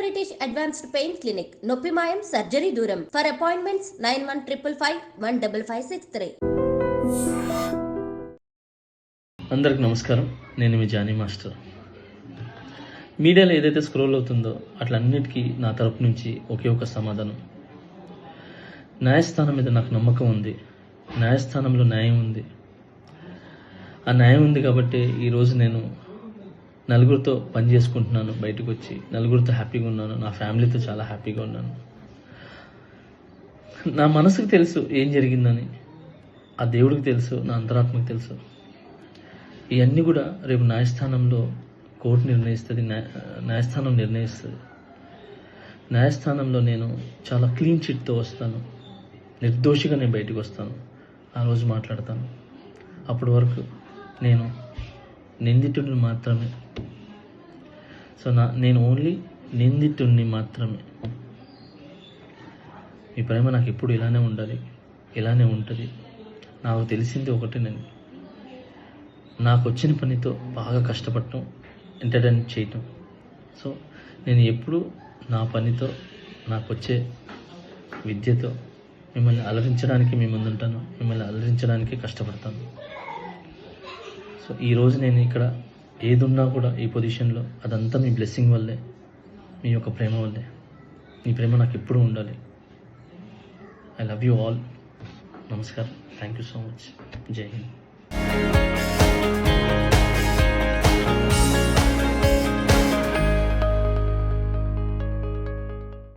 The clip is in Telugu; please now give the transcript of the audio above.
బ్రిటిష్ అడ్వాన్స్డ్ పెయిన్ క్లినిక్, నొప్పి మాయం, సర్జరీ దూరం. For appointments 9155515563. అందరికి నమస్కారం. నేను మీ జానీ మాస్టర్. మీడియాలో ఏదైతే స్క్రోల్ అవుతుందో అట్లన్నిటికీ నా తరపు నుంచి ఒకే ఒక సమాధానం. న్యాయస్థానం మీద నాకు నమ్మకం ఉంది. న్యాయస్థానంలో న్యాయం ఉంది. ఆ న్యాయం ఉంది కాబట్టి ఈరోజు నేను నలుగురితో పని చేసుకుంటున్నాను. బయటకు వచ్చి నలుగురితో హ్యాపీగా ఉన్నాను. నా ఫ్యామిలీతో చాలా హ్యాపీగా ఉన్నాను. నా మనసుకు తెలుసు ఏం జరిగిందని, ఆ దేవుడికి తెలుసు, నా అంతరాత్మకు తెలుసు. ఇవన్నీ కూడా రేపు న్యాయస్థానంలో కోర్టు నిర్ణయిస్తుంది, న్యాయస్థానం నిర్ణయిస్తుంది. న్యాయస్థానంలో నేను చాలా క్లీన్ చిట్తో వస్తాను. నిర్దోషిగా నేను బయటకు వస్తాను. ఆ రోజు మాట్లాడతాను. అప్పటి వరకు నేను నిందితుడిని మాత్రమే. సో నేను ఓన్లీ నిందితుడిని మాత్రమే. మీ ప్రేమ నాకు ఎప్పుడు ఇలానే ఉండాలి, ఇలానే ఉంటుంది. నాకు తెలిసింది ఒకటేనండి, నాకు వచ్చిన పనితో బాగా కష్టపడటం, ఎంటర్టైన్ చేయటం. సో నేను ఎప్పుడు నా పనితో, నాకు వచ్చే విద్యతో మిమ్మల్ని అలరించడానికి మీ ముందుంటాను. మిమ్మల్ని అలరించడానికి కష్టపడతాను. సో ఈరోజు నేను ఇక్కడ ఏదున్నా కూడా ఈ పొజిషన్లో అదంతా మీ బ్లెస్సింగ్ వల్లే, మీ యొక్క ప్రేమ వల్లే. మీ ప్రేమ నాకు ఎప్పుడూ ఉండాలి. I love you all. నమస్కారం. Thank you so much. జై హింద్.